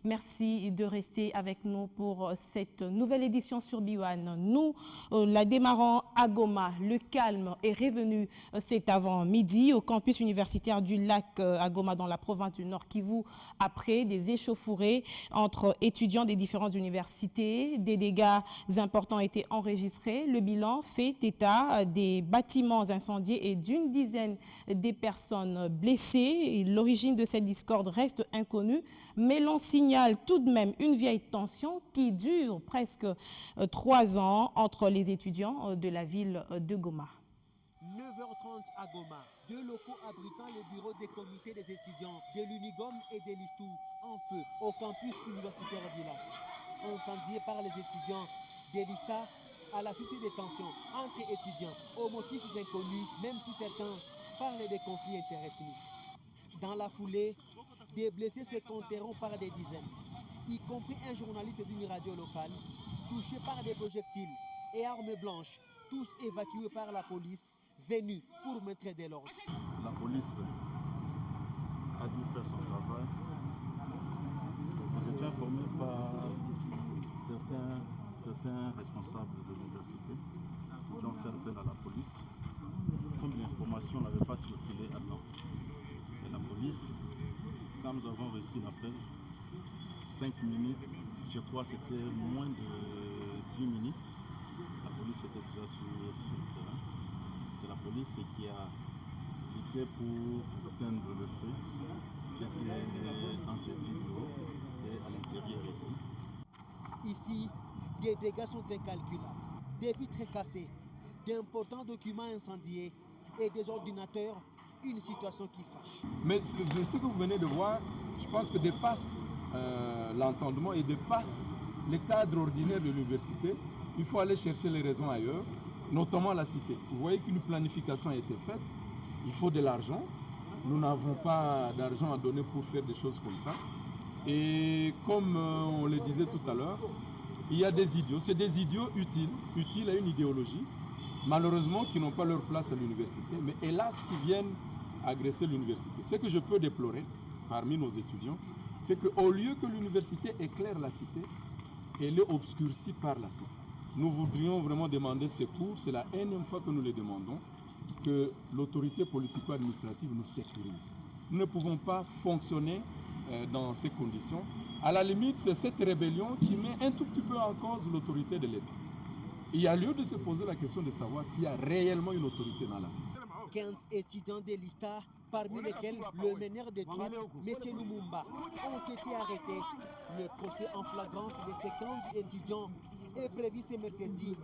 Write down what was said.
Merci de rester avec nous pour cette nouvelle édition sur Biwane. Nous la démarrons à Goma. Le calme est revenu cet avant-midi au campus universitaire du lac à Goma dans la province du Nord Kivu après des échauffourées entre étudiants des différentes universités. Des dégâts importants ont été enregistrés. Le bilan fait état des bâtiments incendiés et d'une dizaine des personnes blessées. L'origine de cette discorde reste inconnue, mais l'on signale tout de même une vieille tension qui dure presque 3 ans entre les étudiants de la ville de Goma. 9h30 à Goma, 2 locaux abritant le bureau des comités des étudiants de l'Unigom et de l'Istou en feu au campus universitaire du lac. Incendiés par les étudiants de l'ISTA à la fuite des tensions entre étudiants aux motifs inconnus, même si certains parlent de conflits interethniques. Dans la foulée, des blessés se compteront par des dizaines, y compris un journaliste d'une radio locale, touché par des projectiles et armes blanches, tous évacués par la police, venue pour mettre de l'ordre. La police a dû faire son travail. Nous étions informés par certains responsables de l'université qui ont fait appel à la police. Comme l'information n'avait pas circulé à temps. Et la police, quand nous avons reçu l'appel, 5 minutes, je crois que c'était moins de 10 minutes, la police était déjà sur le terrain. C'est la police qui a lutté pour éteindre le feu qui était dans ce bureau et à l'intérieur ici. Ici, des dégâts sont incalculables, des vitres cassées, d'importants documents incendiés et des ordinateurs, une situation qui fâche. Mais ce que vous venez de voir, je pense que dépasse l'entendement et dépasse le cadre ordinaire de l'université. Il faut aller chercher les raisons ailleurs, notamment la cité. Vous voyez qu'une planification a été faite, il faut de l'argent. Nous n'avons pas d'argent à donner pour faire des choses comme ça. Et comme on le disait tout à l'heure, il y a des idiots. C'est des idiots utiles à une idéologie, malheureusement qui n'ont pas leur place à l'université, mais hélas qui viennent agresser l'université. Ce que je peux déplorer parmi nos étudiants, c'est qu'au lieu que l'université éclaire la cité, elle est obscurcie par la cité. Nous voudrions vraiment demander secours, c'est la énième fois que nous le demandons, que l'autorité politico-administrative nous sécurise. Nous ne pouvons pas fonctionner dans ces conditions. À la limite, c'est cette rébellion qui met un tout petit peu en cause l'autorité de l'État. Il y a lieu de se poser la question de savoir s'il y a réellement une autorité dans la ville. 15 étudiants de l'ISTA, parmi lesquels le meneur de troupe, M. Lumumba, ont été arrêtés. Le procès en flagrance de ces 15 étudiants est prévu ce mercredi